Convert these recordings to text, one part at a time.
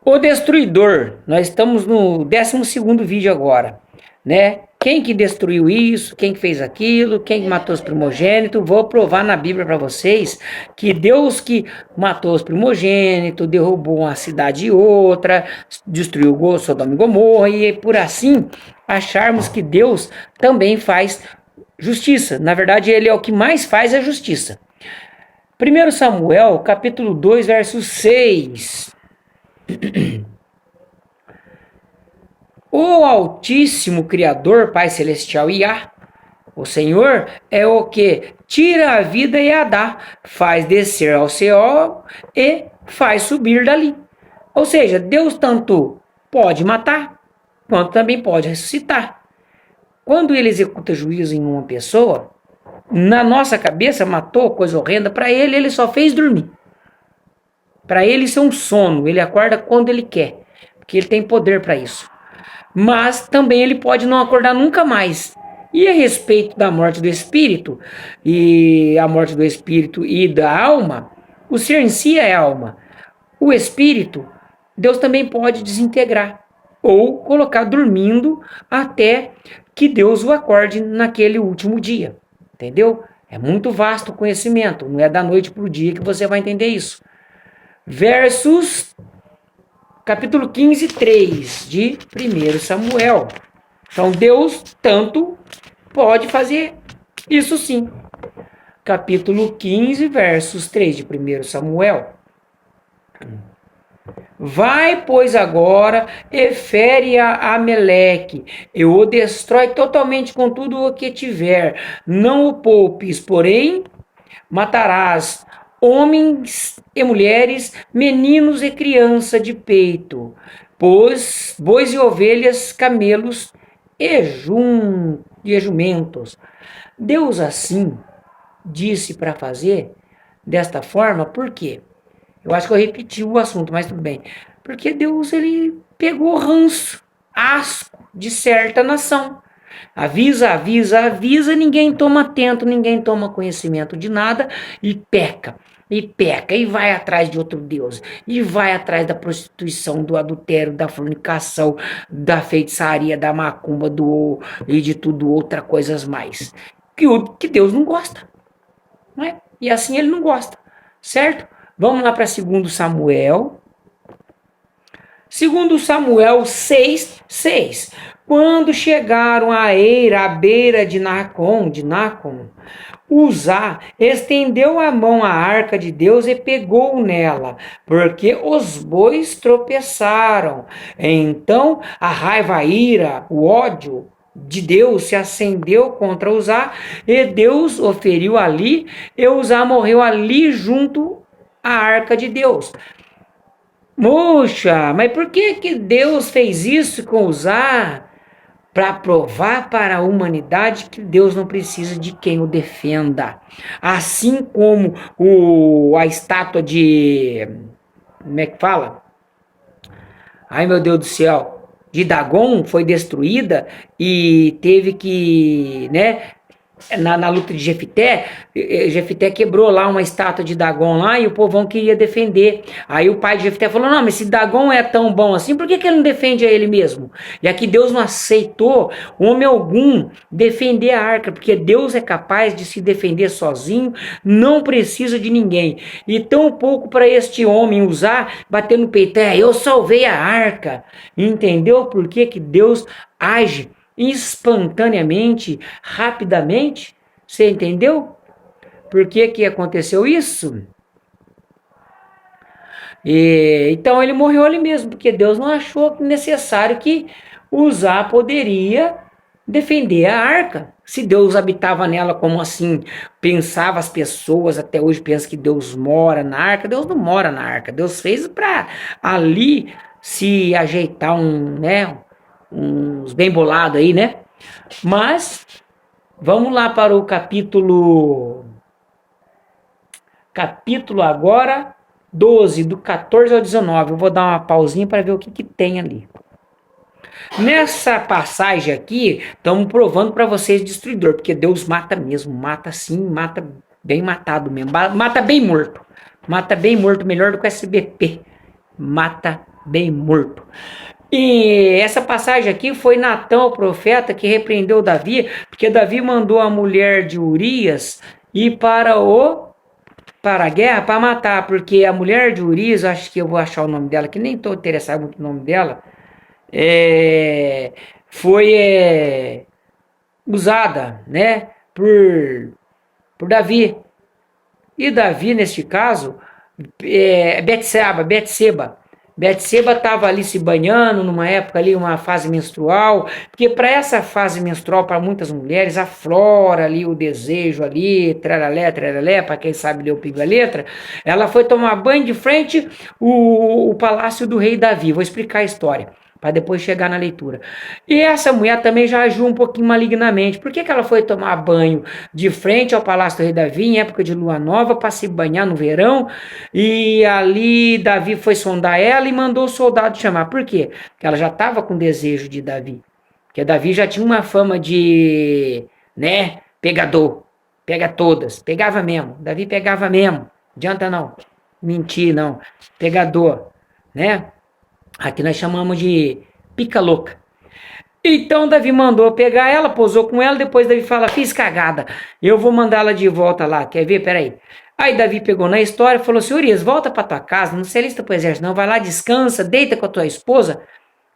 O destruidor, nós estamos no 12º vídeo agora, né? Quem que destruiu isso, quem que fez aquilo, quem que matou os primogênitos, vou provar na Bíblia para vocês que Deus que matou os primogênitos, derrubou uma cidade e outra, destruiu Sodoma e Gomorra e por assim acharmos que Deus também faz justiça. Na verdade, ele é o que mais faz a justiça. 1 Samuel, capítulo 2, verso 6. O Altíssimo Criador, Pai Celestial Iá, o Senhor é o que tira a vida e a dá, faz descer ao céu e faz subir dali. Ou seja, Deus tanto pode matar, quanto também pode ressuscitar. Quando ele executa juízo em uma pessoa, na nossa cabeça matou, coisa horrenda, para ele só fez dormir. Para ele isso é um sono, ele acorda quando ele quer, porque ele tem poder para isso. Mas também ele pode não acordar nunca mais. E a respeito da morte do espírito, e a morte do espírito e da alma, o ser em si é alma. O espírito, Deus também pode desintegrar, ou colocar dormindo até que Deus o acorde naquele último dia. Entendeu? É muito vasto o conhecimento, não é da noite para o dia que você vai entender isso. Versos capítulo 15, 3 de 1 Samuel. Então Deus tanto pode fazer isso sim. Capítulo 15, versos 3 de 1 Samuel. Vai, pois, agora e fere a Ameleque, e o destrói totalmente com tudo o que tiver. Não o poupes, porém matarás homens e mulheres, meninos e criança de peito, bois e ovelhas, camelos e jumentos. Deus assim disse para fazer desta forma, por quê? Eu acho que eu repeti o assunto, mas tudo bem. Porque Deus, ele pegou ranço, asco de certa nação. Avisa, avisa, avisa, ninguém toma atento, ninguém toma conhecimento de nada e peca, e vai atrás de outro Deus, e vai atrás da prostituição, do adultério, da fornicação, da feitiçaria, da macumba, e de tudo outra coisas mais. Que Deus não gosta, não é? E assim ele não gosta, certo? Vamos lá para 2 Samuel. 2 Samuel 6, 6. Quando chegaram à eira, à beira de Nacon, Uzá estendeu a mão à arca de Deus e pegou nela, porque os bois tropeçaram. Então a raiva, a ira, o ódio de Deus se acendeu contra Uzá, e Deus o feriu ali, e Uzá morreu ali junto à arca de Deus. Puxa, mas por que Deus fez isso com Uzá? Para provar para a humanidade que Deus não precisa de quem o defenda. Assim como a estátua de... Como é que fala? Ai, meu Deus do céu. De Dagon foi destruída e teve que, né? Na luta de Jefité quebrou lá uma estátua de Dagon lá e o povão queria defender. Aí o pai de Jefité falou, não, mas se Dagon é tão bom assim, por que ele não defende a ele mesmo? E aqui Deus não aceitou homem algum defender a arca, porque Deus é capaz de se defender sozinho, não precisa de ninguém. E tão pouco para este homem usar, bater no peito, eu salvei a arca. Entendeu por que Deus age espontaneamente, rapidamente? Você entendeu? Por que aconteceu isso? Então ele morreu ali mesmo, porque Deus não achou necessário que Uzá poderia defender a arca. Se Deus habitava nela, como assim pensava as pessoas, até hoje pensam que Deus mora na arca. Deus não mora na arca, Deus fez para ali se ajeitar uns bem bolados aí, né? Mas vamos lá para o capítulo agora 12, do 14 ao 19. Eu vou dar uma pausinha para ver o que tem ali. Nessa passagem aqui, estamos provando para vocês destruidor, porque Deus mata mesmo, mata sim, mata bem matado mesmo, mata bem morto melhor do que o SBP. mata bem morto. E essa passagem aqui foi Natã, o profeta, que repreendeu Davi, porque Davi mandou a mulher de Urias ir para a guerra para matar, porque a mulher de Urias, acho que eu vou achar o nome dela, que nem estou interessado muito no nome dela, foi usada, né, por Davi. E Davi, neste caso, Betseba estava ali se banhando numa época ali, uma fase menstrual, porque para essa fase menstrual, para muitas mulheres, aflora ali o desejo ali, traralé, para quem sabe ler o pingo da letra, ela foi tomar banho de frente o palácio do rei Davi. Vou explicar a história para depois chegar na leitura. E essa mulher também já agiu um pouquinho malignamente. Por que ela foi tomar banho de frente ao Palácio do Rei Davi, em época de lua nova, para se banhar no verão? E ali Davi foi sondar ela e mandou o soldado chamar. Por quê? Porque ela já estava com desejo de Davi. Porque Davi já tinha uma fama de, né, pegador. Pega todas. Pegava mesmo. Davi pegava mesmo. Adianta não. Mentir, não. Pegador, né? Aqui nós chamamos de pica louca. Então Davi mandou pegar ela, posou com ela, depois Davi fala, fiz cagada, eu vou mandá-la de volta lá, quer ver? Peraí. Aí Davi pegou na história e falou assim, Urias, volta pra tua casa, não se alista pro exército não, vai lá, descansa, deita com a tua esposa.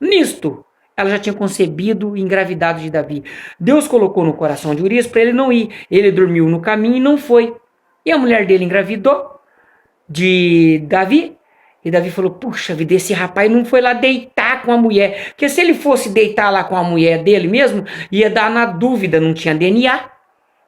Nisto, ela já tinha concebido e engravidado de Davi. Deus colocou no coração de Urias para ele não ir, ele dormiu no caminho e não foi. E a mulher dele engravidou de Davi. E Davi falou, puxa vida, esse rapaz não foi lá deitar com a mulher. Porque se ele fosse deitar lá com a mulher dele mesmo, ia dar na dúvida, não tinha DNA.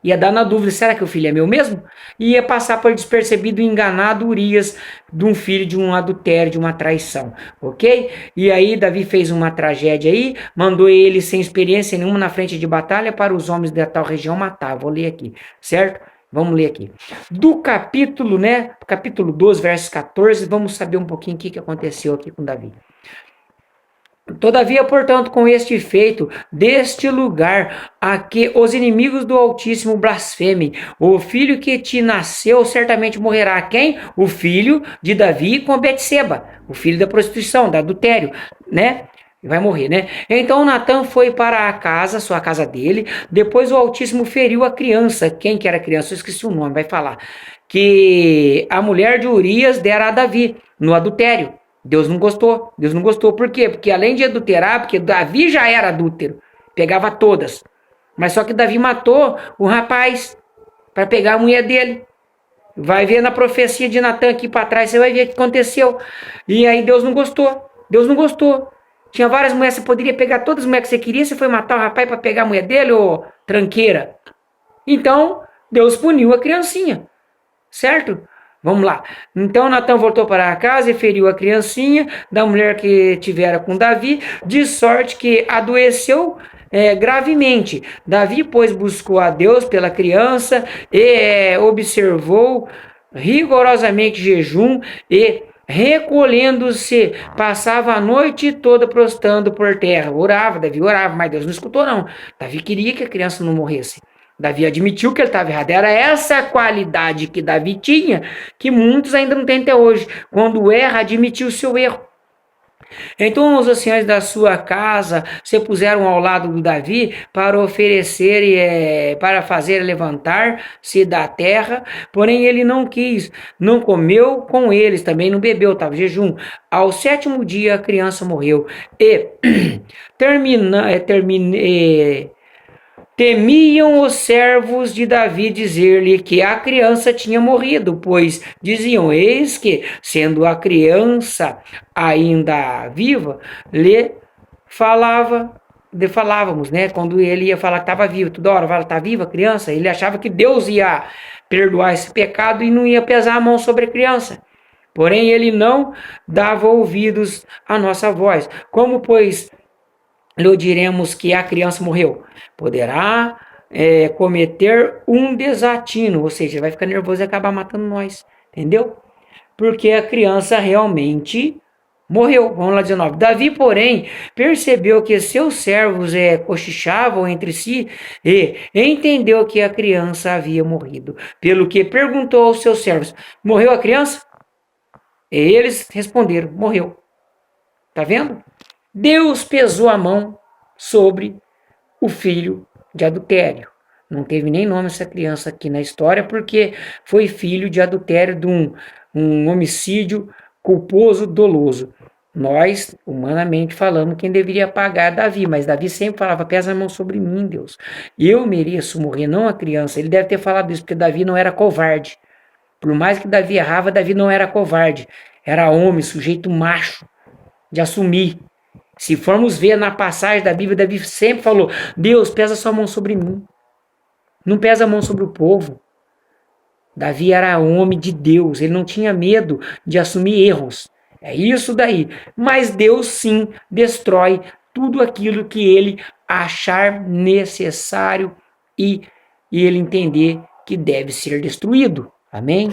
Ia dar na dúvida, será que o filho é meu mesmo? E ia passar por despercebido e enganado Urias de um filho de um adultério, de uma traição, ok? E aí Davi fez uma tragédia aí, mandou ele sem experiência nenhuma na frente de batalha para os homens da tal região matar. Vou ler aqui, certo? Vamos ler aqui. Do capítulo, né? Capítulo 12, versos 14, vamos saber um pouquinho o que aconteceu aqui com Davi. Todavia, portanto, com este feito, deste lugar a que os inimigos do Altíssimo blasfemem, o filho que te nasceu certamente morrerá. Quem? O filho de Davi com Betseba, o filho da prostituição, do adultério, né? Vai morrer, né? Então Natã foi para a casa, sua casa dele. Depois o Altíssimo feriu a criança. Quem que era a criança? Eu esqueci o nome, vai falar. Que a mulher de Urias dera a Davi no adultério. Deus não gostou. Deus não gostou. Por quê? Porque além de adulterar, porque Davi já era adúltero. Pegava todas. Mas só que Davi matou o rapaz para pegar a mulher dele. Vai ver na profecia de Natã aqui para trás, você vai ver o que aconteceu. E aí Deus não gostou. Deus não gostou. Tinha várias mulheres, você poderia pegar todas as mulheres que você queria, você foi matar o rapaz para pegar a mulher dele, ô tranqueira. Então, Deus puniu a criancinha, certo? Vamos lá. Então, Natã voltou para a casa e feriu a criancinha da mulher que tivera com Davi, de sorte que adoeceu gravemente. Davi, pois, buscou a Deus pela criança e observou rigorosamente jejum e recolhendo-se, passava a noite toda prostrando por terra. Davi orava, mas Deus não escutou não. Davi queria que a criança não morresse. Davi admitiu que ele estava errado. Era essa qualidade que Davi tinha, que muitos ainda não têm até hoje. Quando erra, admitiu o seu erro. Então os anciãos da sua casa se puseram ao lado do Davi para oferecer para fazer levantar-se da terra, porém ele não quis, não comeu com eles, também não bebeu, estava em jejum. Ao 7º dia a criança morreu e temiam os servos de Davi dizer-lhe que a criança tinha morrido, pois diziam, eis que, sendo a criança ainda viva, lhe falávamos, né? Quando ele ia falar que estava vivo, toda hora fala, está viva a criança? Ele achava que Deus ia perdoar esse pecado e não ia pesar a mão sobre a criança. Porém, ele não dava ouvidos à nossa voz. Como, pois, lhe diremos que a criança morreu? Poderá cometer um desatino, ou seja, vai ficar nervoso e acabar matando nós, entendeu? Porque a criança realmente morreu. Vamos lá, 19. Davi, porém, percebeu que seus servos cochichavam entre si e entendeu que a criança havia morrido. Pelo que perguntou aos seus servos, morreu a criança? E eles responderam, morreu. Tá vendo? Deus pesou a mão sobre o filho de adultério. Não teve nem nome essa criança aqui na história, porque foi filho de adultério de um homicídio culposo, doloso. Nós, humanamente falando, quem deveria pagar é Davi, mas Davi sempre falava, pesa a mão sobre mim, Deus. Eu mereço morrer, não a criança. Ele deve ter falado isso, porque Davi não era covarde. Por mais que Davi errava, Davi não era covarde. Era homem, sujeito macho, de assumir. Se formos ver na passagem da Bíblia, Davi sempre falou, Deus, pesa sua mão sobre mim. Não pesa a mão sobre o povo. Davi era homem de Deus, ele não tinha medo de assumir erros. É isso daí. Mas Deus sim destrói tudo aquilo que ele achar necessário e ele entender que deve ser destruído. Amém?